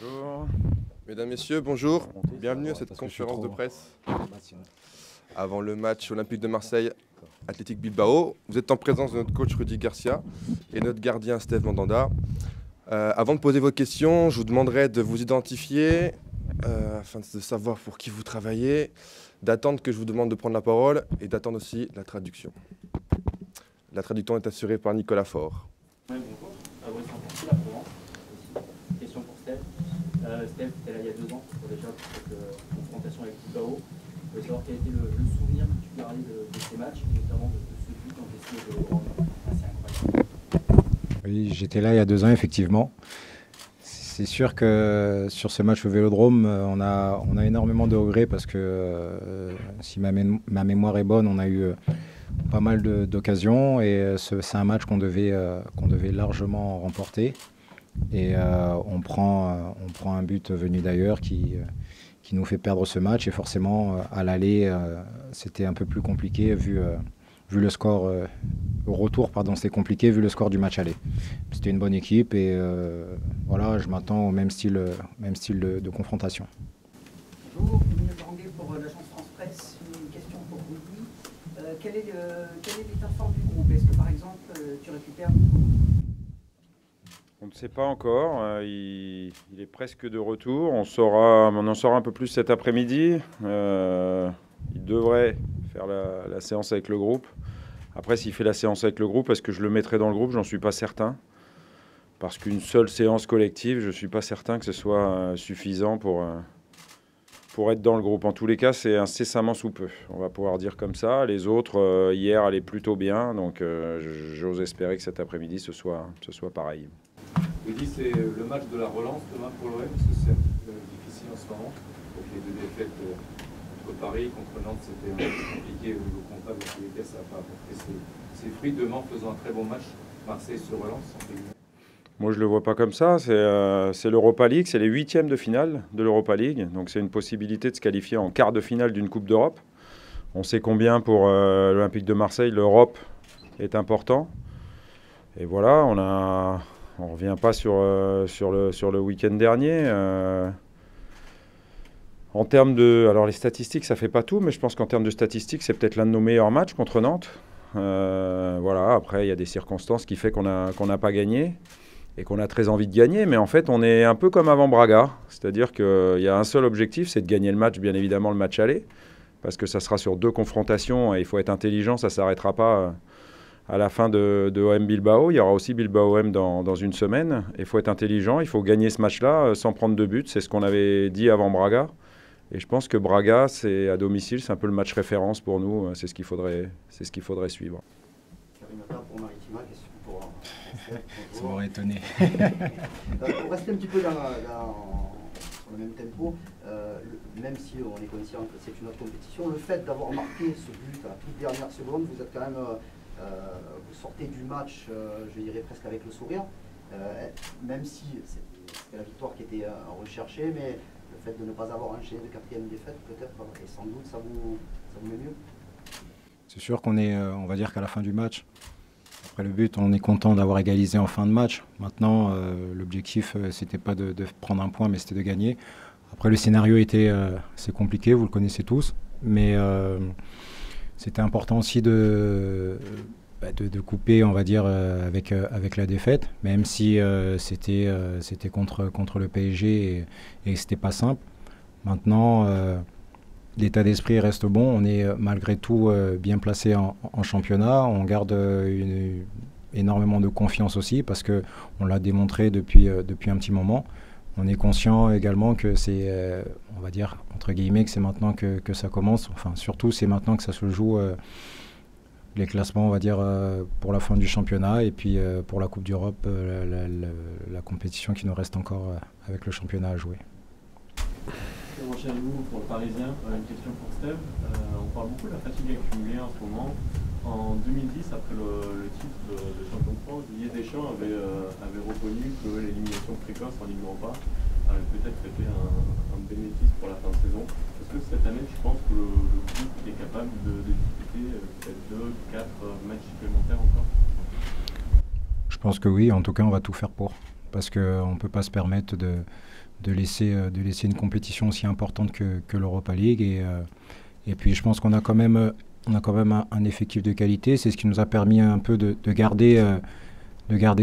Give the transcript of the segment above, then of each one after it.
Bonjour. Mesdames, Messieurs, bonjour. Bienvenue à cette conférence de presse avant le match olympique de Marseille Athletic Bilbao. Vous êtes en présence de notre coach Rudy Garcia et notre gardien Steve Mandanda. Avant de poser vos questions, je vous demanderai de vous identifier afin de savoir pour qui vous travaillez, d'attendre que je vous demande de prendre la parole et d'attendre aussi la traduction. La traduction est assurée par Nicolas Faure. Oui, bonjour. Fabrice Remporté, la Provence. Aussi. Question pour Steph. Steph, tu étais là il y a 2 ans pour cette confrontation avec Bilbao. Je voulais savoir quel était le souvenir que tu gardais de ces matchs, notamment de ce but encaissé au Vélodrome. C'est incroyable. Oui, j'étais là il y a 2 ans, effectivement. C'est sûr que sur ce match au Vélodrome, on a énormément de regrets parce que si ma mémoire est bonne, on a eu pas mal d'occasions et c'est un match qu'on devait largement remporter. Et on prend un but venu d'ailleurs qui nous fait perdre ce match. Et forcément, à l'aller, c'était un peu plus compliqué vu le score. Au retour, pardon, c'était compliqué vu le score du match aller. C'était une bonne équipe et voilà, je m'attends au même style de confrontation. Bonjour, Emile Branguet pour l'agence France Presse. Une question pour Rudy. Quel est l'état fort du groupe? Est-ce que par exemple tu récupères? On ne sait pas encore. Il est presque de retour. On en saura un peu plus cet après-midi. Il devrait faire la séance avec le groupe. Après, s'il fait la séance avec le groupe, est-ce que je le mettrai dans le groupe? J'en suis pas certain. Parce qu'une seule séance collective, je ne suis pas certain que ce soit suffisant pour être dans le groupe. En tous les cas, c'est incessamment sous peu. On va pouvoir dire comme ça. Les autres, hier, allaient plutôt bien. Donc, j'ose espérer que cet après-midi, ce soit pareil. Rudy, c'est le match de la relance demain pour l'OM, parce que c'est un peu difficile en ce moment. Donc les 2 défaites contre Paris, contre Nantes, c'était un peu compliqué au niveau comptable. Dans tous les cas, ça n'a pas apporté ses fruits. Demain, en faisant un très bon match, Marseille se relance. Moi, je ne le vois pas comme ça. C'est l'Europa League, c'est les 8e de finale de l'Europa League. Donc, c'est une possibilité de se qualifier en quart de finale d'une Coupe d'Europe. On sait combien pour l'Olympique de Marseille, l'Europe est important. Et voilà, on ne revient pas sur le week-end dernier. En termes de... Alors, les statistiques, ça ne fait pas tout, mais je pense qu'en termes de statistiques, c'est peut-être l'un de nos meilleurs matchs contre Nantes. Voilà, après, il y a des circonstances qui font qu'on n'a pas gagné et qu'on a très envie de gagner. Mais en fait, on est un peu comme avant Braga. C'est-à-dire qu'il y a un seul objectif, c'est de gagner le match, bien évidemment, le match aller. Parce que ça sera sur 2 confrontations et il faut être intelligent, ça ne s'arrêtera pas à la fin de OM Bilbao. Il y aura aussi Bilbao OM dans une semaine. Il faut être intelligent, il faut gagner ce match-là sans prendre de but. C'est ce qu'on avait dit avant Braga. Et je pense que Braga, c'est à domicile, c'est un peu le match référence pour nous. C'est ce qu'il faudrait suivre. Pour Maritima, question pour Ça m'aurait étonné. Pour rester un petit peu sur le même tempo, même si on est conscient que c'est une autre compétition, le fait d'avoir marqué ce but à la toute dernière seconde, vous êtes quand même... vous sortez du match, je dirais presque avec le sourire, même si c'était la victoire qui était recherchée, mais le fait de ne pas avoir enchaîné de 4e défaite, peut-être, et sans doute, ça vous met mieux. C'est sûr qu'on est, on va dire qu'à la fin du match, après le but, on est content d'avoir égalisé en fin de match. Maintenant, l'objectif, c'était pas de prendre un point, mais c'était de gagner. Après, le scénario était c'est compliqué, vous le connaissez tous, mais c'était important aussi de couper, on va dire, avec la défaite, même si c'était contre le PSG et c'était pas simple. Maintenant, l'état d'esprit reste bon. On est malgré tout bien placé en championnat. On garde énormément de confiance aussi parce qu'on l'a démontré depuis un petit moment. On est conscient également que c'est, on va dire, entre guillemets, que c'est maintenant que ça commence. Enfin, surtout, c'est maintenant que ça se joue les classements, on va dire, pour la fin du championnat et puis pour la Coupe d'Europe, la compétition qui nous reste encore avec le championnat à jouer. Chez vous, pour le Parisien, une question pour Steve. On parle beaucoup de la fatigue accumulée en ce moment. En 2010, après le titre de champion de France, Didier Deschamps avait reconnu que l'élimination précoce en Ligue Europa avait peut-être été un bénéfice pour la fin de saison. Est-ce que cette année, je pense que le groupe est capable de disputer peut-être 2, 4 matchs supplémentaires encore? Je pense que oui, en tout cas on va tout faire pour. Parce qu'on ne peut pas se permettre laisser une compétition aussi importante que l'Europa League. Et puis je pense qu'on a quand même un effectif de qualité. C'est ce qui nous a permis un peu de garder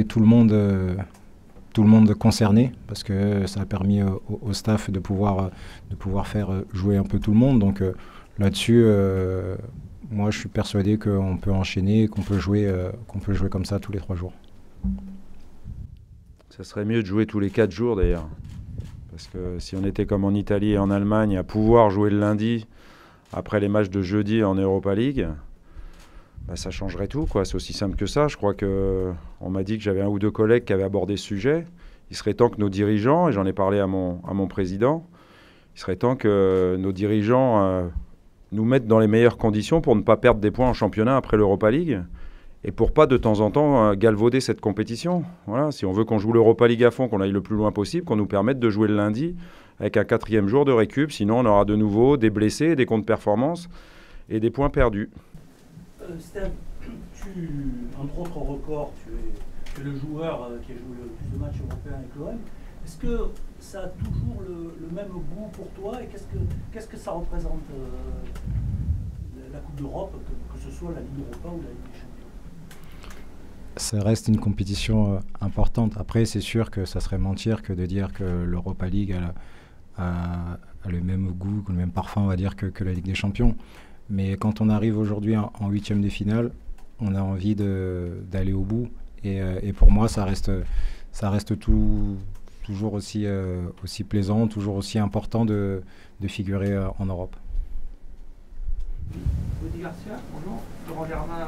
tout le monde concerné, parce que ça a permis au staff de pouvoir faire jouer un peu tout le monde. Donc là-dessus, moi je suis persuadé qu'on peut enchaîner, qu'on peut jouer comme ça tous les 3 jours. Ça serait mieux de jouer tous les 4 jours d'ailleurs. Parce que si on était comme en Italie et en Allemagne, à pouvoir jouer le lundi après les matchs de jeudi en Europa League, bah ça changerait tout, quoi. C'est aussi simple que ça. Je crois qu'on m'a dit que j'avais 1 ou 2 collègues qui avaient abordé ce sujet. Il serait temps que nos dirigeants, et j'en ai parlé à mon président, il serait temps que nos dirigeants nous mettent dans les meilleures conditions pour ne pas perdre des points en championnat après l'Europa League. Et pour pas de temps en temps galvauder cette compétition. Voilà, si on veut qu'on joue l'Europa League à fond, qu'on aille le plus loin possible, qu'on nous permette de jouer le lundi avec un 4e jour de récup. Sinon, on aura de nouveau des blessés, des contre-performances et des points perdus. Steve, entre autres records, tu es le joueur qui a joué le plus de matchs européens avec l'OM. Est-ce que ça a toujours le même goût pour toi et qu'est-ce que ça représente la Coupe d'Europe, que ce soit la Ligue Europa ou la Ligue des Champions? Ça reste une compétition importante. Après, c'est sûr que ça serait mentir que de dire que l'Europa League a le même goût, le même parfum, on va dire, que la Ligue des Champions. Mais quand on arrive aujourd'hui en 8e de finale, on a envie d'aller au bout. Et pour moi, ça reste toujours aussi plaisant, toujours aussi important de figurer en Europe. Rudy Garcia, bonjour, Laurent Germain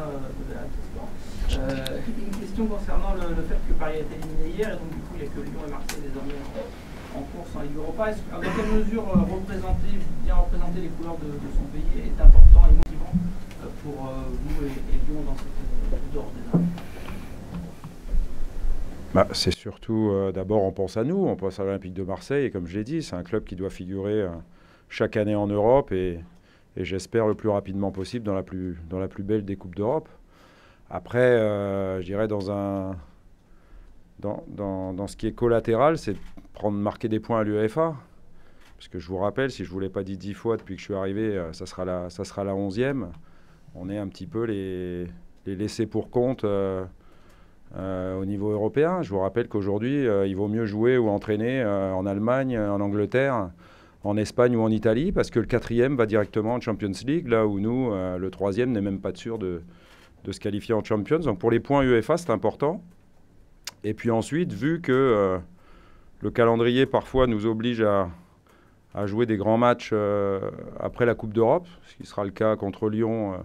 de la Sport. Une question concernant le fait que Paris a été éliminé hier, et donc du coup il n'y a que Lyon et Marseille désormais en course en Ligue Europa. Dans quelle mesure bien représenter les couleurs de son pays est important et motivant pour vous et Lyon dans cette Coupe d'Europe des Arts? C'est surtout, d'abord on pense à nous, on pense à l'Olympique de Marseille, et comme je l'ai dit, c'est un club qui doit figurer chaque année en Europe, et j'espère le plus rapidement possible dans la plus belle des Coupes d'Europe. Après, je dirais dans ce qui est collatéral, c'est marquer des points à l'UEFA. Parce que je vous rappelle, si je ne vous l'ai pas dit 10 fois depuis que je suis arrivé, ça sera la 11e. On est un petit peu les laissés pour compte au niveau européen. Je vous rappelle qu'aujourd'hui, il vaut mieux jouer ou entraîner en Allemagne, en Angleterre, en Espagne ou en Italie, parce que le 4e va directement en Champions League, là où nous, le 3e n'est même pas sûr de se qualifier en Champions. Donc pour les points UEFA, c'est important. Et puis ensuite, vu que le calendrier parfois nous oblige à jouer des grands matchs après la Coupe d'Europe, ce qui sera le cas contre Lyon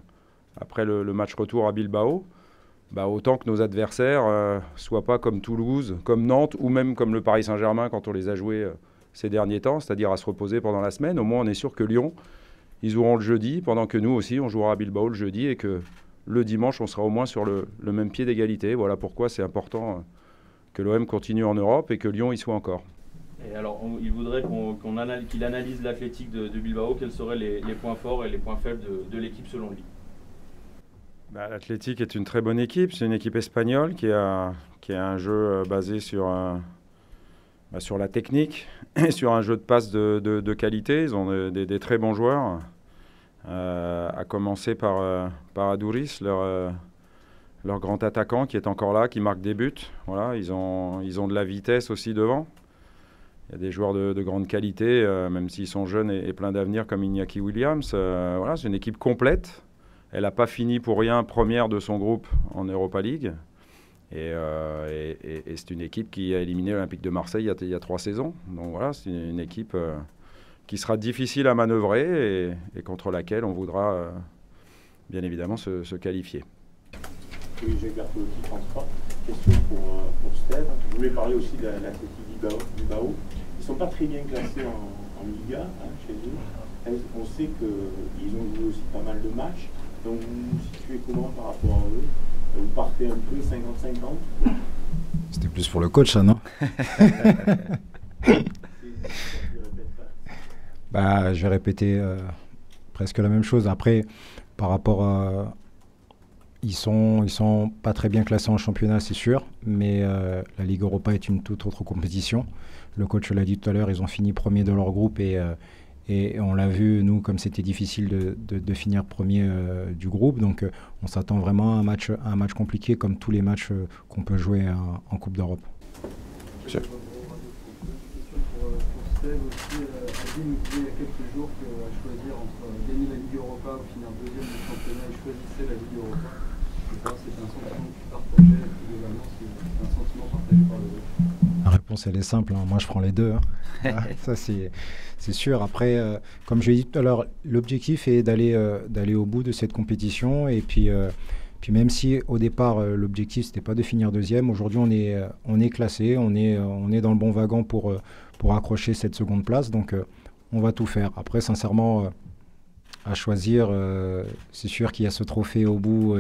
après le match retour à Bilbao, autant que nos adversaires soient pas comme Toulouse, comme Nantes ou même comme le Paris Saint-Germain quand on les a joués ces derniers temps, c'est-à-dire à se reposer pendant la semaine. Au moins, on est sûr que Lyon, ils joueront le jeudi, pendant que nous aussi, on jouera à Bilbao le jeudi, et que le dimanche, on sera au moins sur le même pied d'égalité. Voilà pourquoi c'est important que l'OM continue en Europe et que Lyon y soit encore. Et alors, il voudrait qu'il analyse l'Athletic de Bilbao. Quels seraient les points forts et les points faibles de l'équipe selon lui? L'Athletic est une très bonne équipe. C'est une équipe espagnole qui a un jeu basé sur la technique et sur un jeu de passe de qualité. Ils ont des très bons joueurs, à commencer par Aduriz, leur grand attaquant qui est encore là, qui marque des buts. Voilà, ils ont de la vitesse aussi devant. Il y a des joueurs de grande qualité, même s'ils sont jeunes et pleins d'avenir, comme Iñaki Williams. Voilà, c'est une équipe complète. Elle n'a pas fini pour rien première de son groupe en Europa League. Et c'est une équipe qui a éliminé l'Olympique de Marseille il y a 3 saisons. Donc voilà, c'est une équipe qui sera difficile à manœuvrer et contre laquelle on voudra bien évidemment se qualifier. Oui, Jacques Bertolotti, France 3. Question pour Steve. Je voulais parler aussi de l'Athletic Bilbao. Ils ne sont pas très bien classés en Liga chez eux. On sait qu'ils ont joué aussi pas mal de matchs. Donc vous vous situez comment par rapport à eux? Vous partez un peu 50-50? C'était plus pour le coach, ça, non? Je vais répéter presque la même chose. Après, par rapport Ils sont pas très bien classés en championnat, c'est sûr, mais la Ligue Europa est une toute autre compétition. Le coach l'a dit tout à l'heure, ils ont fini premier de leur groupe et on l'a vu, nous, comme c'était difficile de finir premier du groupe. Donc on s'attend vraiment à un match compliqué comme tous les matchs qu'on peut jouer en Coupe d'Europe. Une question pour Steve aussi. Adi nous disait il y a quelques jours qu'à choisir entre gagner la Ligue Europa ou finir deuxième du championnat, il choisissait la Ligue Europa. Je sais pas, c'est un sentiment que tu partageais, plus globalement, c'est un sentiment partagé par le groupe. La réponse, elle est simple, hein. Moi je prends les deux. Hein. Ça c'est sûr. Après, comme je l'ai dit tout à l'heure, l'objectif est d'aller au bout de cette compétition. Et puis même si au départ l'objectif c'était pas de finir deuxième, aujourd'hui on est classé, on est dans le bon wagon pour accrocher cette seconde place. Donc on va tout faire. Après, sincèrement, à choisir, c'est sûr qu'il y a ce trophée au bout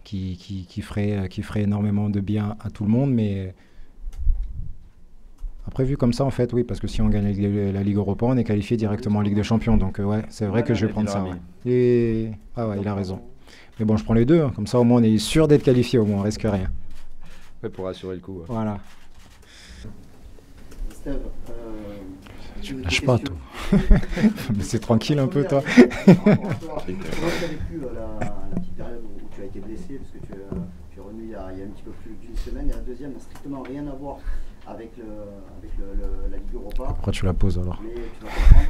qui ferait énormément de bien à tout le monde, mais après, vu comme ça, en fait, oui, parce que si on gagne la Ligue Europa, on est qualifié directement en Ligue des Champions. Donc, ouais, c'est vrai que je vais prendre ça. Ouais. Ah ouais, il a raison. Mais bon, je prends les deux. Hein. Comme ça, au moins, on est sûr d'être qualifié, au moins, on risque rien. Ouais, pour assurer le coup. Ouais. Voilà. Steve, tu ne lâches pas, toi. Mais c'est tranquille un peu, toi. Comment tu as vécu la petite période où tu as été blessé, parce que tu es revenu il y a un petit peu plus d'une semaine, et la deuxième n'a strictement rien à voir avec la Ligue Europa. Pourquoi tu la poses alors? Mais tu vas comprendre.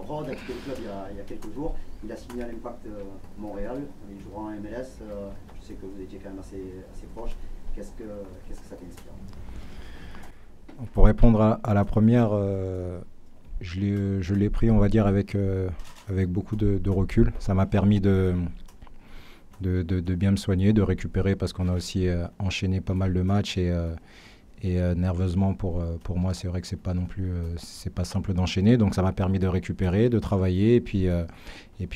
Rod a quitté le club il y a quelques jours. Il a signé à l'Impact Montréal. Il jouera en MLS. Je sais que vous étiez quand même assez proches. Qu'est-ce que ça t'inspire? Pour répondre à la première, je l'ai pris, on va dire, avec beaucoup de recul. Ça m'a permis de bien me soigner, de récupérer, parce qu'on a aussi enchaîné pas mal de matchs et nerveusement pour moi, c'est vrai que c'est pas non plus c'est pas simple d'enchaîner. Donc ça m'a permis de récupérer, de travailler et puis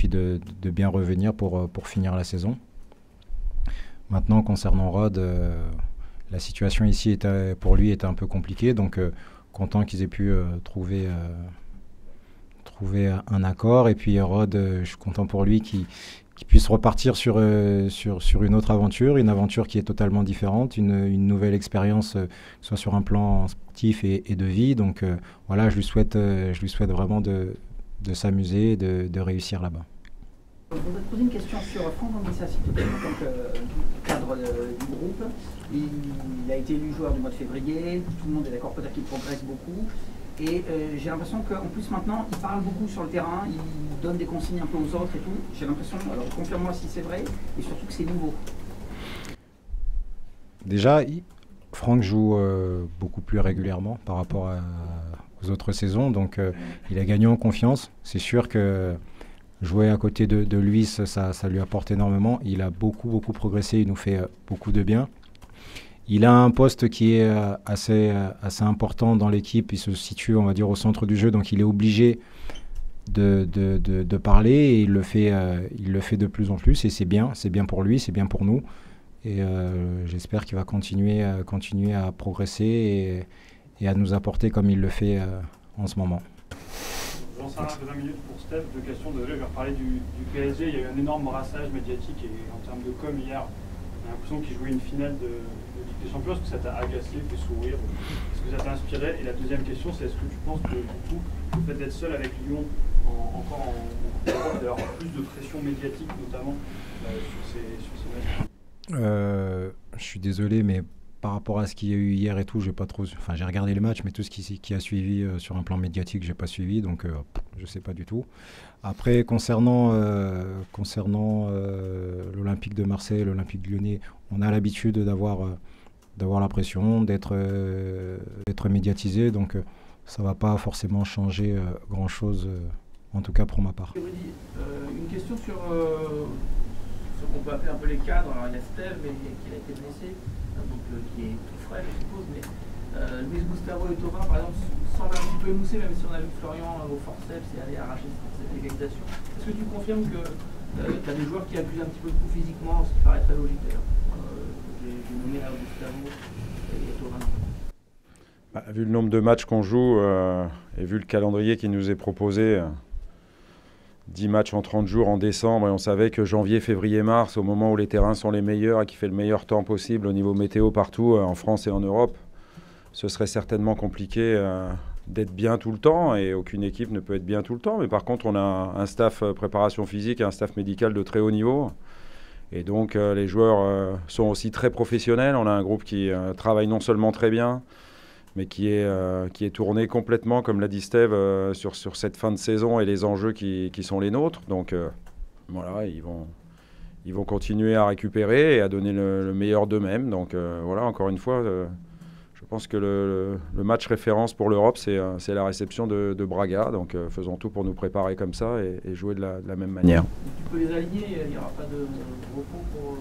de bien revenir pour finir la saison. Maintenant, concernant Rod, la situation ici pour lui était un peu compliquée, donc content qu'ils aient pu trouver un accord. Et puis Rod, je suis content pour lui qu'il puisse repartir sur une autre aventure, une aventure qui est totalement différente, une nouvelle expérience, soit sur un plan sportif et de vie. Donc voilà, je lui souhaite vraiment de s'amuser, de réussir là-bas. Je voudrais te poser une question sur Franck Anguissa, s'il te plaît, en tant que cadre du groupe. Il a été élu joueur du mois de février, tout le monde est d'accord pour dire qu'il progresse beaucoup. Et j'ai l'impression qu'en plus maintenant, il parle beaucoup sur le terrain, il donne des consignes un peu aux autres et tout. J'ai l'impression, alors confirme-moi si c'est vrai, et surtout que c'est nouveau. Déjà, Franck joue beaucoup plus régulièrement par rapport aux autres saisons, donc il a gagné en confiance. C'est sûr que jouer à côté de lui, ça lui apporte énormément. Il a beaucoup progressé, il nous fait beaucoup de bien. Il a un poste qui est assez important dans l'équipe. Il se situe, on va dire, au centre du jeu, donc il est obligé de parler et il le fait de plus en plus. Et c'est bien pour lui, c'est bien pour nous. Et j'espère qu'il va continuer à progresser et à nous apporter comme il le fait en ce moment. J'en sais rien, 20 minutes pour Steph. Deux questions. Désolé, je vais reparler du PSG. Il y a eu un énorme brassage médiatique et en termes de com hier, on a l'impression qu'il jouait une finale de Ligue des Champions. Est-ce que ça t'a agacé, fait sourire? Est-ce que ça t'a inspiré? Et la deuxième question, c'est est-ce que tu penses que du coup, le fait d'être seul avec Lyon encore en Europe, d'avoir plus de pression médiatique, notamment sur ces matchs? Je suis désolé, mais par rapport à ce qu'il y a eu hier et tout, j'ai regardé les matchs, mais tout ce qui a suivi sur un plan médiatique, j'ai pas suivi, donc je sais pas du tout. Après, concernant l'Olympique de Marseille, l'Olympique Lyonnais, on a l'habitude d'avoir la pression, d'être médiatisé, donc ça va pas forcément changer grand-chose, en tout cas pour ma part. Rudy, une question sur ce qu'on peut appeler un peu les cadres. Alors il y a Steve, qui a été blessé, donc qui est tout frais, je suppose, mais Luis Gustavo et Thauvin, par exemple, semblent un petit peu émoussés, même si on a vu Florian au forceps et aller arracher cette égalisation. Est-ce que tu confirmes que tu as des joueurs qui abusent un petit peu de coup physiquement, ce qui paraît très logique d'ailleurs? J'ai nommé là Gustavo et Thauvin. Vu le nombre de matchs qu'on joue et vu le calendrier qui nous est proposé, 10 matchs en 30 jours en décembre et on savait que janvier, février, mars, au moment où les terrains sont les meilleurs et qu'il fait le meilleur temps possible au niveau météo partout, en France et en Europe, ce serait certainement compliqué d'être bien tout le temps et aucune équipe ne peut être bien tout le temps. Mais par contre, on a un staff préparation physique et un staff médical de très haut niveau. Et donc, les joueurs sont aussi très professionnels. On a un groupe qui travaille non seulement très bien, mais qui est tourné complètement, comme l'a dit Steve, sur cette fin de saison et les enjeux qui sont les nôtres. Donc, voilà, ils vont continuer à récupérer et à donner le meilleur d'eux-mêmes. Donc, voilà, encore une fois... Je pense que le match référence pour l'Europe, c'est la réception de Braga. Donc faisons tout pour nous préparer comme ça et jouer de la même manière. Tu peux les aligner, il n'y aura pas de repos pour eux?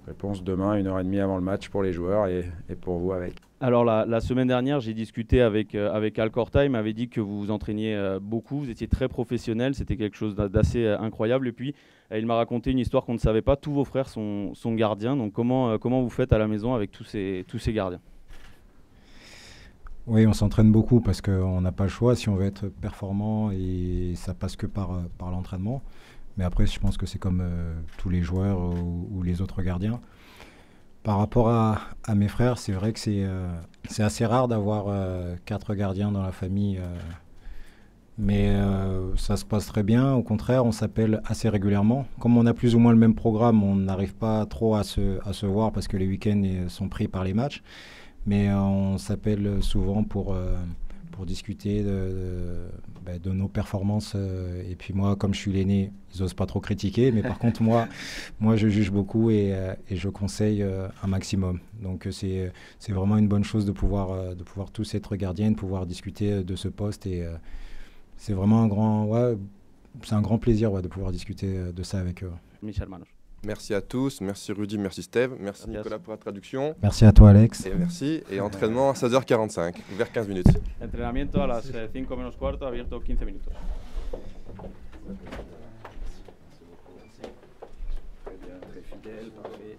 Réponse demain, 1h30 avant le match pour les joueurs et pour vous avec. Alors la semaine dernière, j'ai discuté avec Alcorta. Il m'avait dit que vous vous entraîniez beaucoup, vous étiez très professionnel, c'était quelque chose d'assez incroyable. Et puis il m'a raconté une histoire qu'on ne savait pas. Tous vos frères sont gardiens. Donc comment vous faites à la maison avec tous ces gardiens? Oui, on s'entraîne beaucoup parce qu'on n'a pas le choix si on veut être performant et ça passe que par l'entraînement. Mais après, je pense que c'est comme tous les joueurs ou les autres gardiens. Par rapport à mes frères, c'est vrai que c'est assez rare d'avoir 4 gardiens dans la famille. Mais ça se passe très bien. Au contraire, on s'appelle assez régulièrement. Comme on a plus ou moins le même programme, on n'arrive pas trop à se voir parce que les week-ends sont pris par les matchs. Mais on s'appelle souvent pour discuter de nos performances. Et puis moi, comme je suis l'aîné, ils n'osent pas trop critiquer. Mais par contre, moi, je juge beaucoup et je conseille un maximum. Donc c'est vraiment une bonne chose de pouvoir tous être gardiens, de pouvoir discuter de ce poste. Et c'est vraiment un grand plaisir de pouvoir discuter de ça avec eux. Michel Manos. Merci à tous, merci Rudy, merci Steve, merci Nicolas pour la traduction. Merci à toi Alex. Et merci, et entraînement à 16h45, ouvert 15 minutes. Entrenamiento a las 5 menos cuarto, abierto 15 minutos. Très bien, très fidèle, parfait.